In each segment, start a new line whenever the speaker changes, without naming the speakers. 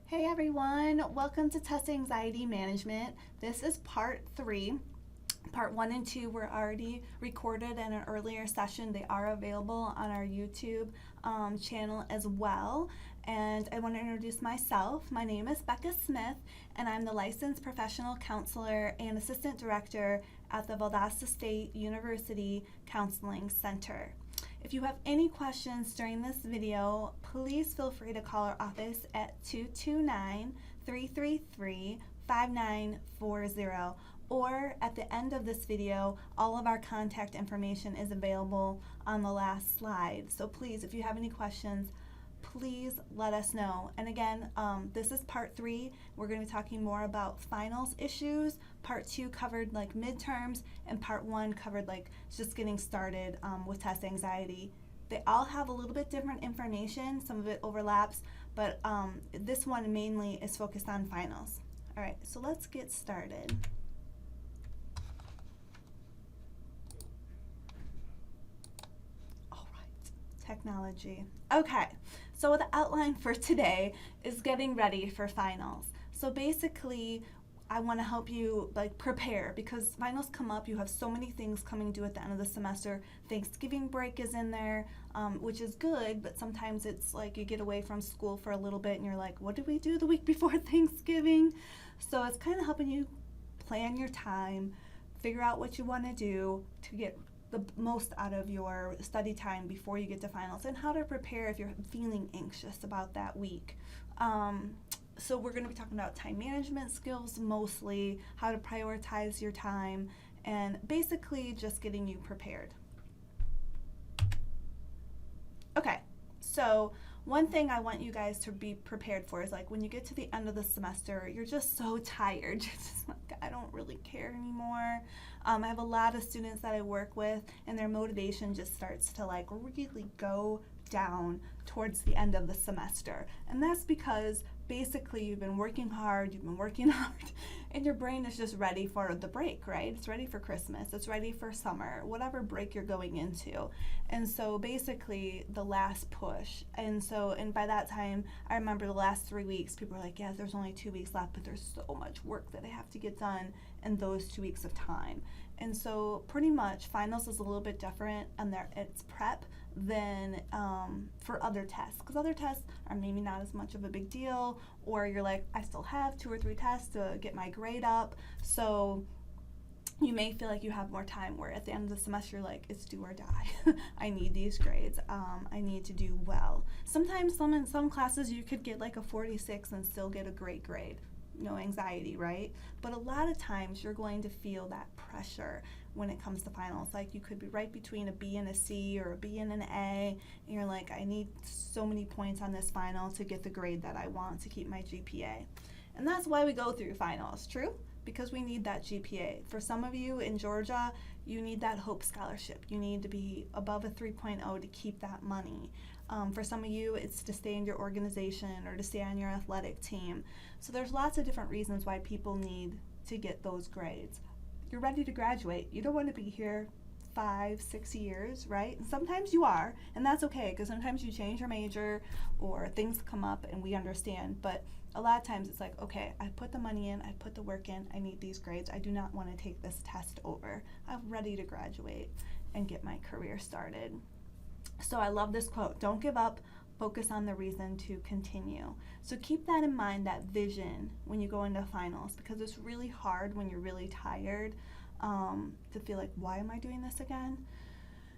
Hey everyone, welcome to Test Anxiety Management. This is part 3. Part 1 and 2 were already recorded in an earlier session. They are available on our YouTube channel as well. And I want to introduce myself. My name is Becca Smith, and I'm the licensed professional counselor and assistant director at the Valdosta State University Counseling Center. If you have any questions during this video, please feel free to call our office at 229-333-5940, or at the end of this video, all of our contact information is available on the last slide. So please, if you have any questions, please let us know. And again, this is part 3. We're going to be talking more about finals issues. Part 2 covered like midterms, and part 1 covered like just getting started with test anxiety. They all have a little bit different information. Some of it overlaps, but this one mainly is focused on finals. All right, so let's get started. All right, technology. Okay. So the outline for today is getting ready for finals. So basically, I want to help you prepare, because finals come up. You have so many things coming due at the end of the semester. Thanksgiving break is in there, which is good, but sometimes it's like you get away from school for a little bit and you're like, what did we do the week before Thanksgiving? So it's kind of helping you plan your time, figure out what you want to do to get the most out of your study time before you get to finals, and how to prepare if you're feeling anxious about that week. So we're going to be talking about time management skills mostly, how to prioritize your time, and basically just getting you prepared. Okay, so one thing I want you guys to be prepared for is like when you get to the end of the semester, you're just so tired. You're just like, I don't really care anymore. I have a lot of students that I work with, and their motivation just starts to like really go down towards the end of the semester. And that's because basically you've been working hard, and your brain is just ready for the break, right? It's ready for Christmas, it's ready for summer, whatever break you're going into. And so basically the last push. And by that time, I remember the last 3 weeks, people were like, yeah, there's only 2 weeks left, but there's so much work that I have to get done in those 2 weeks of time. And so pretty much finals is a little bit different, and it's prep than for other tests, because other tests are maybe not as much of a big deal, or you're like, I still have 2 or 3 tests to get my grade up, so you may feel like you have more time, where at the end of the semester you're like, it's do or die. I need these grades. I need to do well. Sometimes in some classes you could get like a 46 and still get a great grade. No anxiety, right? But a lot of times you're going to feel that pressure when it comes to finals. Like you could be right between a B and a C, or a B and an A, and you're like, I need so many points on this final to get the grade that I want to keep my GPA. And that's why we go through finals, true? Because we need that GPA. For some of you in Georgia, you need that Hope Scholarship. You need to be above a 3.0 to keep that money. For some of you, it's to stay in your organization or to stay on your athletic team. So there's lots of different reasons why people need to get those grades. You're ready to graduate. You don't want to be here 5, 6 years, right? And sometimes you are, and that's okay, because sometimes you change your major or things come up and we understand. But a lot of times it's like, okay, I put the money in, I put the work in, I need these grades. I do not want to take this test over. I'm ready to graduate and get my career started. So I love this quote: don't give up, focus on the reason to continue. So keep that in mind, that vision, when you go into finals, because it's really hard when you're really tired to feel like, why am I doing this again?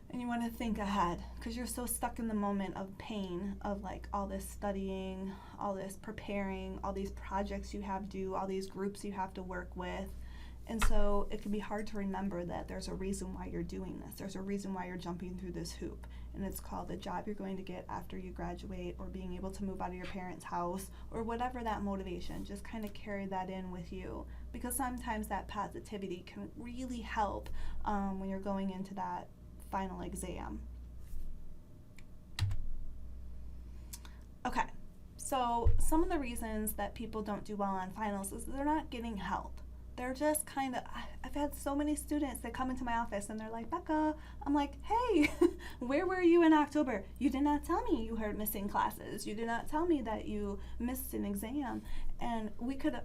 And you want to think ahead, because you're so stuck in the moment of pain of like all this studying, all this preparing, all these projects you have due, all these groups you have to work with. And so it can be hard to remember that there's a reason why you're doing this. There's a reason why you're jumping through this hoop. And it's called the job you're going to get after you graduate, or being able to move out of your parents' house, or whatever that motivation. Just kind of carry that in with you, because sometimes that positivity can really help when you're going into that final exam. Okay, so some of the reasons that people don't do well on finals is they're not getting help. They're just kind of, I had so many students that come into my office and they're like, Becca, I'm like, hey, where were you in October? You did not tell me you were missing classes. You did not tell me that you missed an exam, and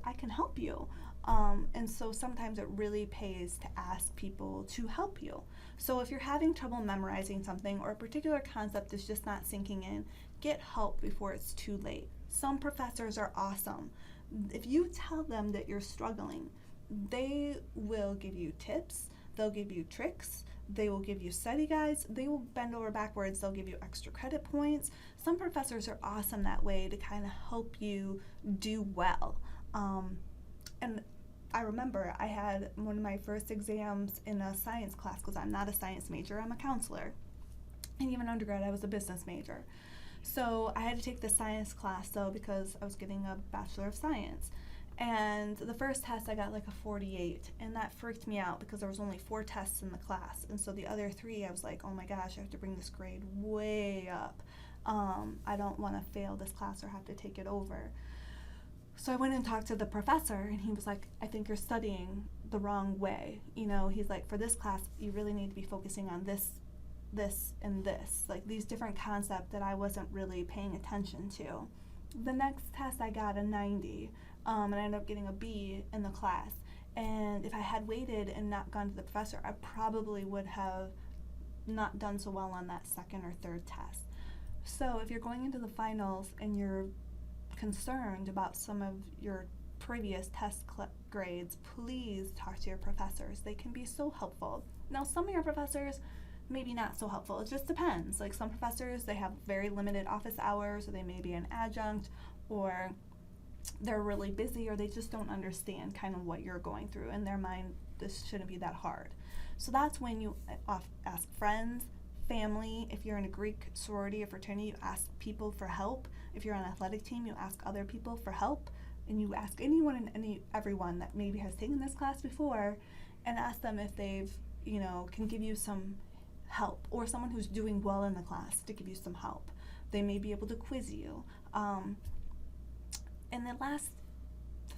I can help you. And so sometimes it really pays to ask people to help you. So if you're having trouble memorizing something, or a particular concept is just not sinking in, get help before it's too late. Some professors are awesome. If you tell them that you're struggling, they will give you tips, they'll give you tricks, they will give you study guides, they will bend over backwards, they'll give you extra credit points. Some professors are awesome that way to kind of help you do well. And I remember I had one of my first exams in a science class, because I'm not a science major, I'm a counselor. And even undergrad, I was a business major. So I had to take the science class though, because I was getting a Bachelor of Science. And the first test I got like a 48, and that freaked me out because there was only 4 tests in the class. And so the other 3, I was like, oh my gosh, I have to bring this grade way up. I don't want to fail this class or have to take it over. So I went and talked to the professor, and he was like, I think you're studying the wrong way. You know, he's like, for this class, you really need to be focusing on this, and this. Like these different concepts that I wasn't really paying attention to. The next test I got a 90, and I ended up getting a B in the class. And if I had waited and not gone to the professor, I probably would have not done so well on that second or third test. So if you're going into the finals and you're concerned about some of your previous test grades, please talk to your professors. They can be so helpful. Now, some of your professors, maybe not so helpful. It just depends. Like some professors, they have very limited office hours, or they may be an adjunct, or they're really busy, or they just don't understand kind of what you're going through. In their mind, this shouldn't be that hard. So that's when you ask friends, family. If you're in a Greek sorority or fraternity, you ask people for help. If you're on an athletic team, you ask other people for help, and you ask anyone and everyone that maybe has taken this class before, and ask them if they've, can give you some help, or someone who's doing well in the class to give you some help. They may be able to quiz you. And the last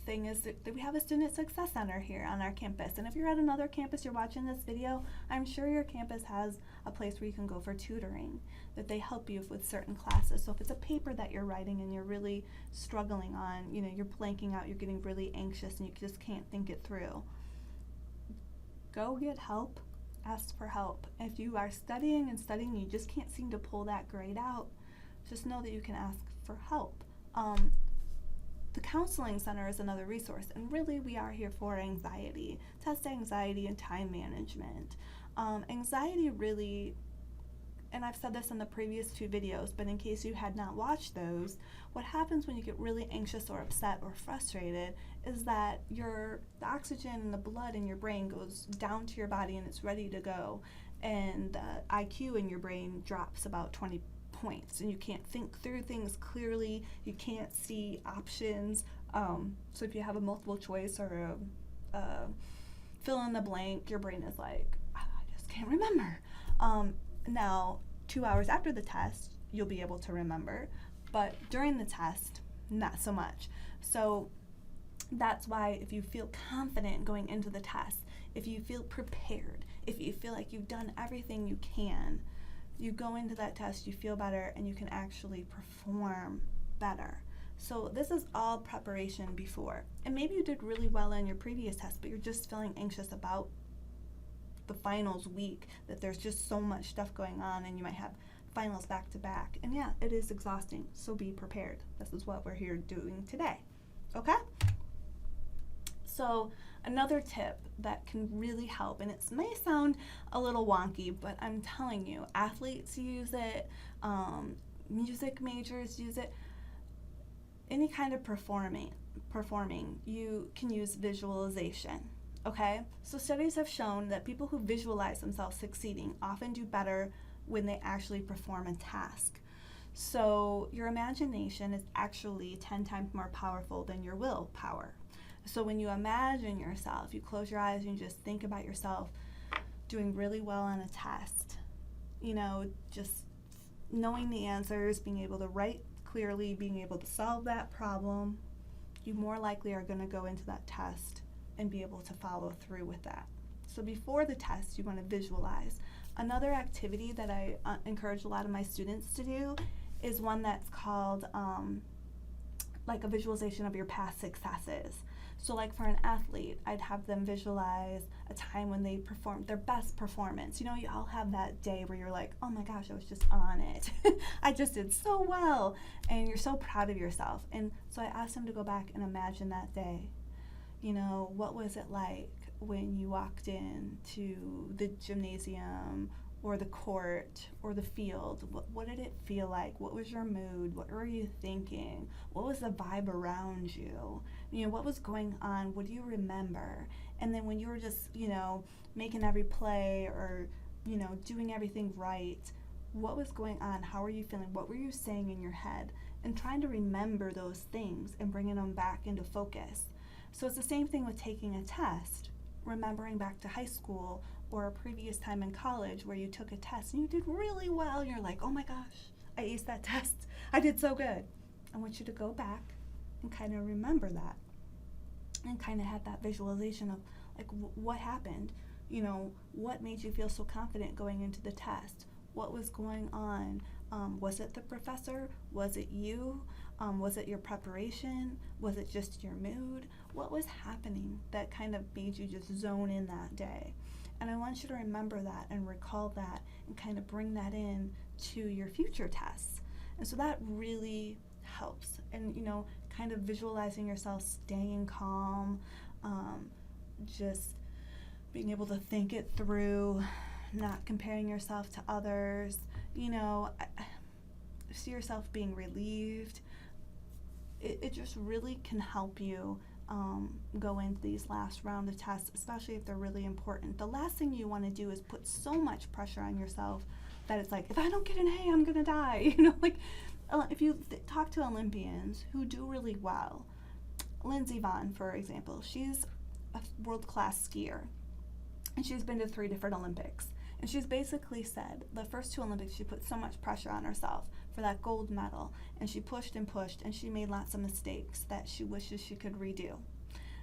thing is that we have a Student Success Center here on our campus. And if you're at another campus, you're watching this video, I'm sure your campus has a place where you can go for tutoring, that they help you with certain classes. So if it's a paper that you're writing and you're really struggling on, you're blanking out, you're getting really anxious and you just can't think it through, go get help. Ask for help. If you are studying and studying, you just can't seem to pull that grade out, just know that you can ask for help. The Counseling Center is another resource, and really we are here for anxiety, test anxiety and time management. Anxiety really, and I've said this in the previous 2 videos, but in case you had not watched those, what happens when you get really anxious or upset or frustrated is that the oxygen in the blood in your brain goes down to your body and it's ready to go, and the IQ in your brain drops about 20 points, and you can't think through things clearly, you can't see options. So if you have a multiple choice or a fill in the blank, your brain is like, I just can't remember. Now, 2 hours after the test, you'll be able to remember, but during the test, not so much. So that's why if you feel confident going into the test, if you feel prepared, if you feel like you've done everything you can, you go into that test, you feel better, and you can actually perform better. So this is all preparation before. And maybe you did really well in your previous test, but you're just feeling anxious about the finals week, that there's just so much stuff going on, and you might have finals back to back. And yeah, it is exhausting, so be prepared. This is what we're here doing today. Okay? So another tip that can really help, and it may sound a little wonky, but I'm telling you, athletes use it, music majors use it, any kind of performing, you can use visualization, okay? So studies have shown that people who visualize themselves succeeding often do better when they actually perform a task. So your imagination is actually 10 times more powerful than your willpower. So when you imagine yourself, you close your eyes and you just think about yourself doing really well on a test, just knowing the answers, being able to write clearly, being able to solve that problem, you more likely are going to go into that test and be able to follow through with that. So before the test, you want to visualize. Another activity that I encourage a lot of my students to do is one that's called like a visualization of your past successes. So like for an athlete, I'd have them visualize a time when they performed their best performance. You know, you all have that day where you're like, oh my gosh, I was just on it. I just did so well. And you're so proud of yourself. And so I asked them to go back and imagine that day. You know, what was it like when you walked into the gymnasium or the court or the field? What did it feel like? What was your mood? What were you thinking? What was the vibe around you? You know, what was going on? What do you remember? And then when you were just, you know, making every play or, you know, doing everything right, what was going on? How were you feeling? What were you saying in your head? And trying to remember those things and bringing them back into focus. So it's the same thing with taking a test, remembering back to high school or a previous time in college where you took a test and you did really well. You're like, oh my gosh, I aced that test. I did so good. I want you to go back and kind of remember that and kind of have that visualization of like what happened. You know, what made you feel so confident going into the test? What was going on? Was it the professor? Was it you? Was it your preparation? Was it just your mood? What was happening that kind of made you just zone in that day? And I want you to remember that and recall that and kind of bring that in to your future tests. And so that really helps. And, you know, kind of visualizing yourself staying calm, just being able to think it through, not comparing yourself to others, you know, see yourself being relieved. It just really can help you go into these last round of tests, especially if they're really important. The last thing you want to do is put so much pressure on yourself that it's like, if I don't get an A, I'm going to die. You know, like if you talk to Olympians who do really well, Lindsey Vonn, for example, she's a world-class skier, and she's been to 3 different Olympics. And she's basically said the first 2 Olympics she put so much pressure on herself for that gold medal, and she pushed and pushed, and she made lots of mistakes that she wishes she could redo.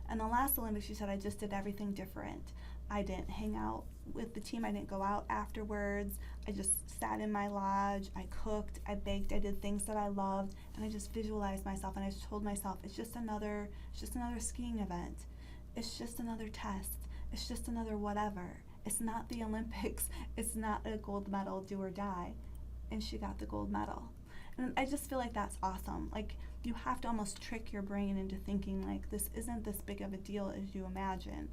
And the last Olympics, she said, I just did everything different. I didn't hang out with the team. I didn't go out afterwards. I just sat in my lodge. I cooked. I baked. I did things that I loved, and I just visualized myself. And I just told myself, it's just another skiing event. It's just another test. It's just another whatever. It's not the Olympics. It's not a gold medal, do or die. And she got the gold medal. And I just feel like that's awesome. Like, you have to almost trick your brain into thinking like this isn't this big of a deal as you imagine.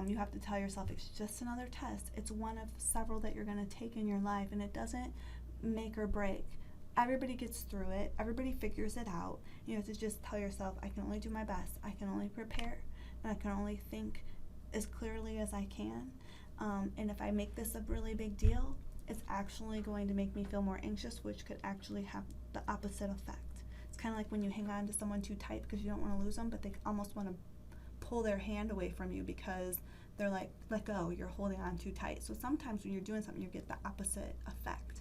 You have to tell yourself it's just another test. It's one of several that you're going to take in your life, and it doesn't make or break. Everybody gets through it. Everybody figures it out. You have to just tell yourself, I can only do my best. I can only prepare, and I can only think as clearly as I can. And if I make this a really big deal, it's actually going to make me feel more anxious, which could actually have the opposite effect. It's kind of like when you hang on to someone too tight because you don't want to lose them, but they almost want to pull their hand away from you because they're like, let go, you're holding on too tight. So sometimes when you're doing something, you get the opposite effect.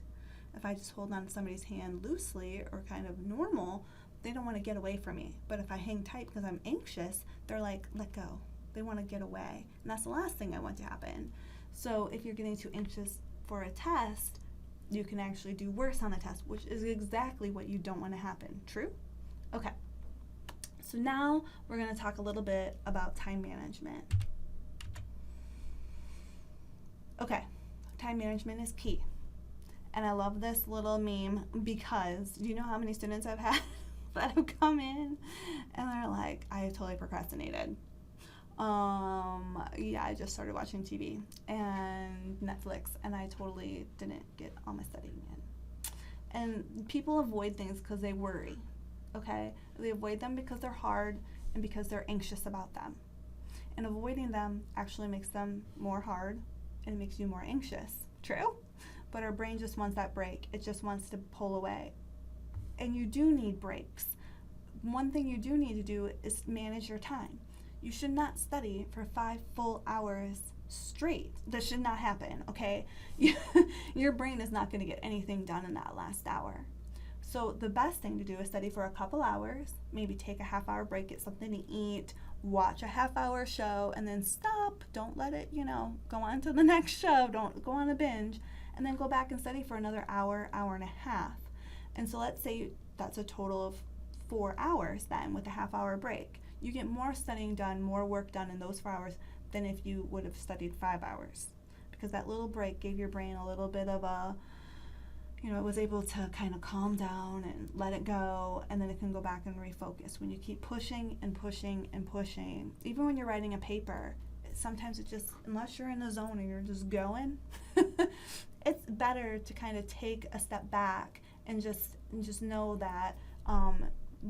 If I just hold on to somebody's hand loosely or kind of normal, they don't want to get away from me. But if I hang tight because I'm anxious, they're like, let go. They want to get away. And that's the last thing I want to happen. So if you're getting too anxious for a test, you can actually do worse on the test, which is exactly what you don't want to happen. True? Okay. So now we're going to talk a little bit about time management. Okay, time management is key. And I love this little meme because do you know how many students I've had that have come in and they're like, I totally procrastinated. Yeah, I just started watching TV and Netflix, and I totally didn't get all my studying in. And people avoid things because they worry, okay? They avoid them because they're hard and because they're anxious about them. And avoiding them actually makes them more hard and it makes you more anxious. True? But our brain just wants that break. It just wants to pull away. And you do need breaks. One thing you do need to do is manage your time. You should not study for 5 full hours straight. That should not happen, okay? Your brain is not going to get anything done in that last hour. So the best thing to do is study for a couple hours, maybe take a half-hour break, get something to eat, watch a half-hour show, and then stop. Don't let it, go on to the next show. Don't go on a binge. And then go back and study for another hour, hour and a half. And so let's say that's a total of 4 hours then with a half-hour break. You get more studying done, more work done in those 4 hours than if you would have studied 5 hours. Because that little break gave your brain a little bit of a, it was able to kind of calm down and let it go, and then it can go back and refocus. When you keep pushing and pushing and pushing, even when you're writing a paper, sometimes it just, unless you're in the zone and you're just going, it's better to kind of take a step back and just know that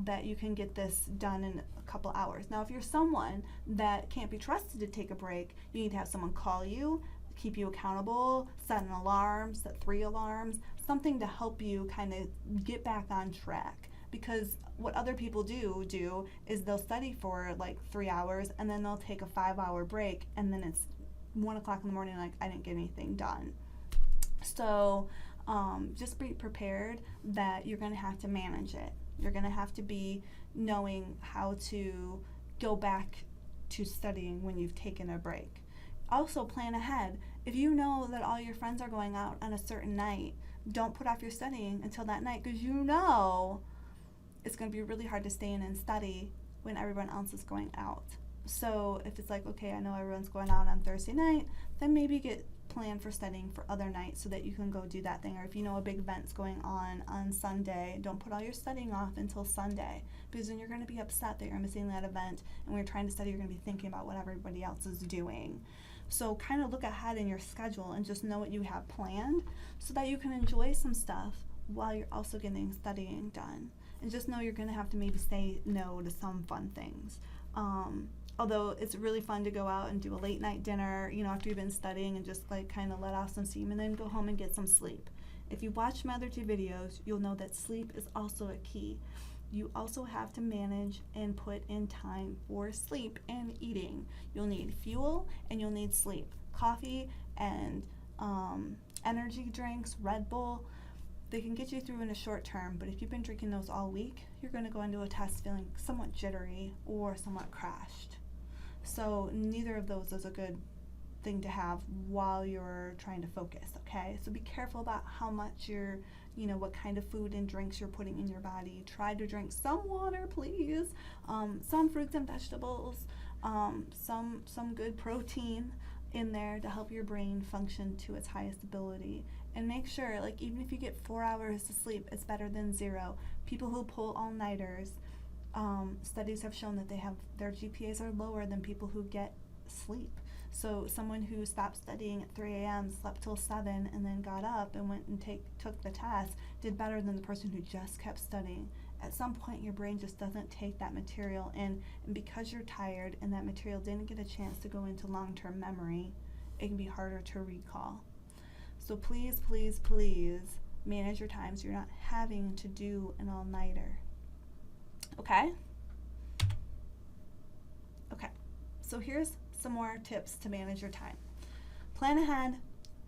that you can get this done in a couple hours. Now, if you're someone that can't be trusted to take a break, you need to have someone call you, keep you accountable, set an alarm, set 3 alarms, something to help you kind of get back on track. Because what other people do is they'll study for like 3 hours and then they'll take a 5-hour break, and then it's 1 o'clock in the morning, like, I didn't get anything done. So just be prepared that you're going to have to manage it. You're going to have to be knowing how to go back to studying when you've taken a break. Also, plan ahead. If you know that all your friends are going out on a certain night, don't put off your studying until that night, because it's going to be really hard to stay in and study when everyone else is going out. So if it's like, okay, I know everyone's going out on Thursday night, then maybe get planned for studying for other nights so that you can go do that thing. Or if you know a big event's going on Sunday, don't put all your studying off until Sunday, because then you're going to be upset that you're missing that event, and when you're trying to study, you're going to be thinking about what everybody else is doing. So kind of look ahead in your schedule and just know what you have planned so that you can enjoy some stuff while you're also getting studying done. And just know you're going to have to maybe say no to some fun things. Although it's really fun to go out and do a late night dinner, after you've been studying, and just like kind of let off some steam and then go home and get some sleep. If you watch my other 2 videos, you'll know that sleep is also a key. You also have to manage and put in time for sleep and eating. You'll need fuel and you'll need sleep. Coffee and energy drinks, Red Bull, they can get you through in a short term, but if you've been drinking those all week, you're going to go into a test feeling somewhat jittery or somewhat crashed. So neither of those is a good thing to have while you're trying to focus, okay? So be careful about how much what kind of food and drinks you're putting in your body. Try to drink some water, please, some fruits and vegetables, some good protein in there to help your brain function to its highest ability. And make sure, like, even if you get 4 hours to sleep, it's better than 0. People who pull all-nighters, studies have shown that their GPAs are lower than people who get sleep. So someone who stopped studying at 3 a.m., slept till 7, and then got up and went and took the test did better than the person who just kept studying. At some point, your brain just doesn't take that material in, and because you're tired and that material didn't get a chance to go into long-term memory, it can be harder to recall. So please, please, please manage your time so you're not having to do an all-nighter. Okay? Okay, so here's some more tips to manage your time. Plan ahead,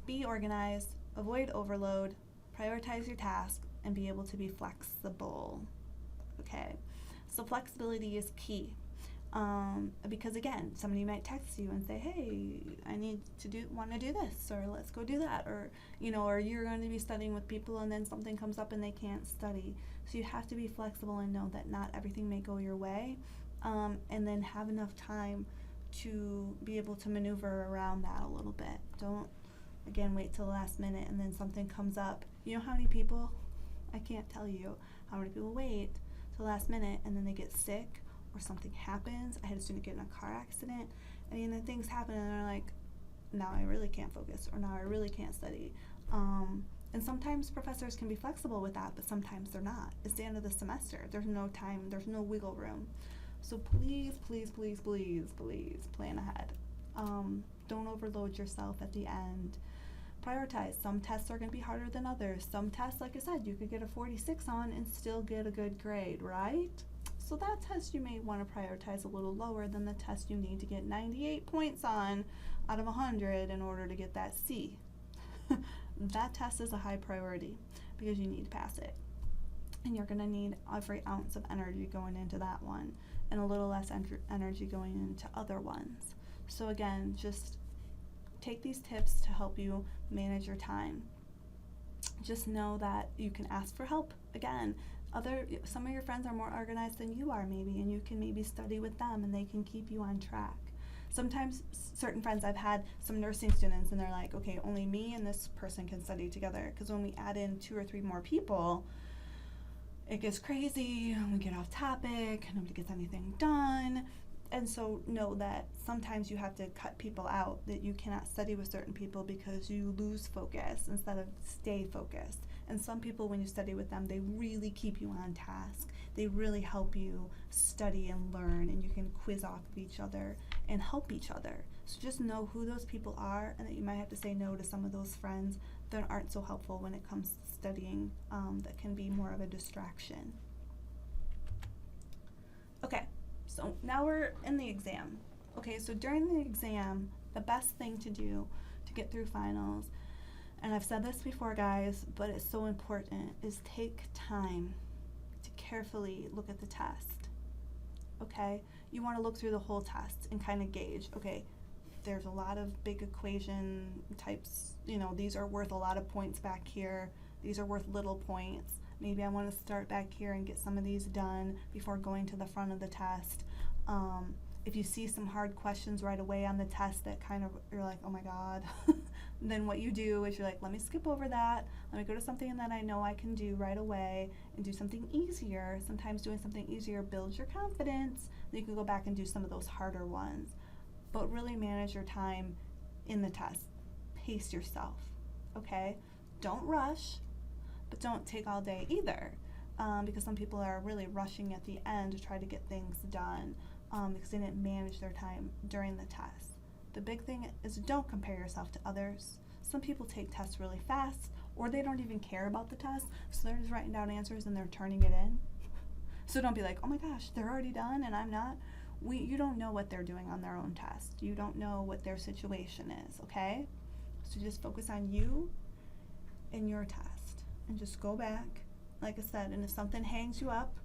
be organized, avoid overload, prioritize your tasks, and be able to be flexible. Okay, so flexibility is key. Because again, somebody might text you and say, hey, I want to do this, or let's go do that, or or you're going to be studying with people and then something comes up and they can't study. So you have to be flexible and know that not everything may go your way, and then have enough time to be able to maneuver around that a little bit. Don't, again, wait till the last minute and then something comes up. You know how many people, I can't tell you how many people wait till the last minute and then they get sick or something happens. I had a student get in a car accident, and then things happen and they're like, now I really can't focus, or now I really can't study. And sometimes professors can be flexible with that, but sometimes they're not. It's the end of the semester. There's no time, there's no wiggle room. So please, please, please, please, please plan ahead. Don't overload yourself at the end. Prioritize. Some tests are going to be harder than others. Some tests, like I said, you could get a 46 on and still get a good grade, right? So that test you may want to prioritize a little lower than the test you need to get 98 points on out of 100 in order to get that C. That test is a high priority because you need to pass it. and you're going to need every ounce of energy going into that one and a little less energy going into other ones. So again, just take these tips to help you manage your time. Just know that you can ask for help. Again, some of your friends are more organized than you are maybe, and you can maybe study with them and they can keep you on track. Sometimes certain friends, I've had some nursing students and they're like, okay, only me and this person can study together, because when we add in 2 or 3 more people, it gets crazy, we get off topic, nobody gets anything done. And so know that sometimes you have to cut people out, that you cannot study with certain people because you lose focus instead of stay focused. And some people, when you study with them, they really keep you on task. They really help you study and learn, and you can quiz off of each other and help each other. So just know who those people are, and that you might have to say no to some of those friends that aren't so helpful when it comes to studying, that can be more of a distraction. Okay. So now we're in the exam. Okay, so during the exam, the best thing to do to get through finals, and I've said this before, guys, but it's so important, is take time to carefully look at the test. Okay? You want to look through the whole test and kind of gauge, okay, there's a lot of big equation types, these are worth a lot of points back here. These are worth little points. Maybe I want to start back here and get some of these done before going to the front of the test. If you see some hard questions right away on the test that kind of, you're like, oh my God, then what you do is you're like, let me skip over that. Let me go to something that I know I can do right away and do something easier. Sometimes doing something easier builds your confidence. Then you can go back and do some of those harder ones. But really manage your time in the test. Pace yourself, okay? Don't rush, but don't take all day either, because some people are really rushing at the end to try to get things done, because they didn't manage their time during the test. The big thing is, don't compare yourself to others. Some people take tests really fast, or they don't even care about the test, so they're just writing down answers and they're turning it in. So don't be like, oh my gosh, they're already done and I'm not. You don't know what they're doing on their own test. You don't know what their situation is, okay? So just focus on you and your test, and just go back, like I said, and if something hangs you up,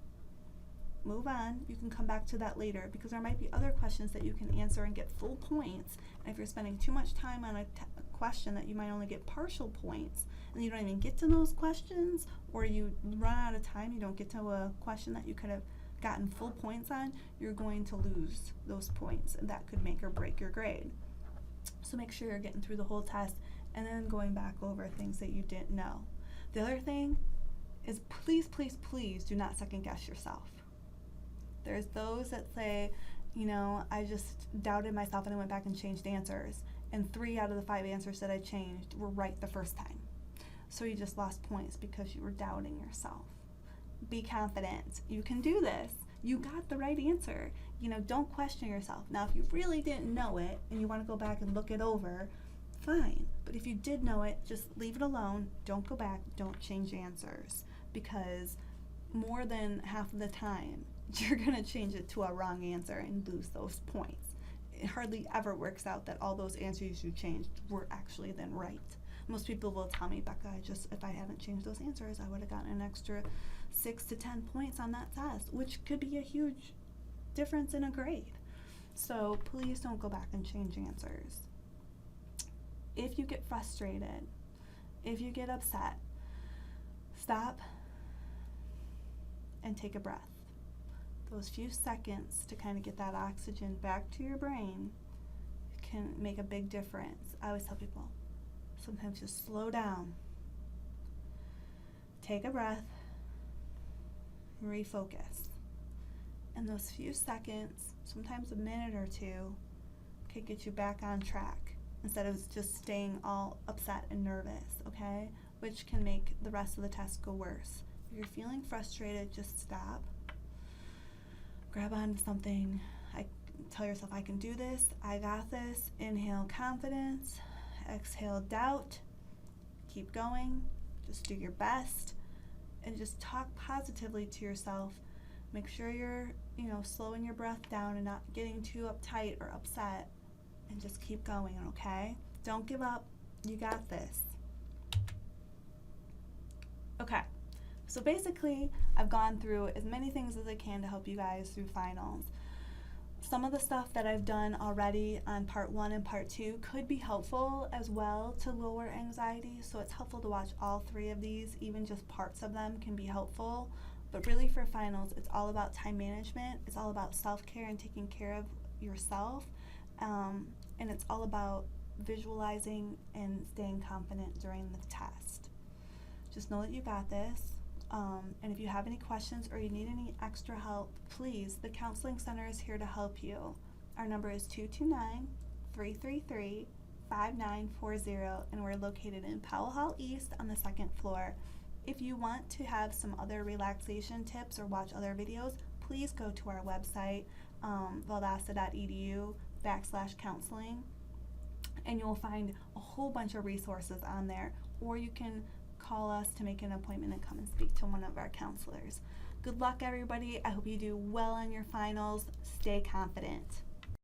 move on. You can come back to that later, because there might be other questions that you can answer and get full points. And if you're spending too much time on a question, that you might only get partial points, and you don't even get to those questions, or you run out of time, you don't get to a question that you could have gotten full points on, you're going to lose those points, and that could make or break your grade. So make sure you're getting through the whole test and then going back over things that you didn't know. The other thing is, please, please, please do not second guess yourself. There's those that say, I just doubted myself and I went back and changed answers, and 3 out of the 5 answers that I changed were right the first time. So you just lost points because you were doubting yourself. Be confident. You can do this. You got the right answer. Don't question yourself. Now, if you really didn't know it and you want to go back and look it over, fine. But if you did know it, just leave it alone. Don't go back. Don't change answers, because more than half of the time, you're going to change it to a wrong answer and lose those points. It hardly ever works out that all those answers you changed were actually then right. Most people will tell me, Becca, if I hadn't changed those answers, I would have gotten an extra 6 to 10 points on that test, which could be a huge difference in a grade. So please don't go back and change answers. If you get frustrated, if you get upset, stop and take a breath. Those few seconds to kind of get that oxygen back to your brain can make a big difference. I always tell people, sometimes just slow down, take a breath, and refocus. And those few seconds, sometimes a minute or two, can get you back on track instead of just staying all upset and nervous, okay? Which can make the rest of the test go worse. If you're feeling frustrated, just stop. Grab onto something. Tell yourself, I can do this. I got this. Inhale confidence. Exhale doubt. Keep going. Just do your best. And just talk positively to yourself. Make sure you're, slowing your breath down and not getting too uptight or upset. And just keep going, okay? Don't give up. You got this. Okay. So basically, I've gone through as many things as I can to help you guys through finals. Some of the stuff that I've done already on part 1 and part 2 could be helpful as well to lower anxiety, so it's helpful to watch all 3 of these. Even just parts of them can be helpful. But really for finals, it's all about time management, it's all about self-care and taking care of yourself, and it's all about visualizing and staying confident during the test. Just know that you got this. And if you have any questions or you need any extra help, please, the Counseling Center is here to help you. Our number is 229-333-5940, and we're located in Powell Hall East on the 2nd floor. If you want to have some other relaxation tips or watch other videos, please go to our website, valdosta.edu/counseling, and you'll find a whole bunch of resources on there, or you can call us to make an appointment and come and speak to one of our counselors. Good luck, everybody. I hope you do well on your finals. Stay confident.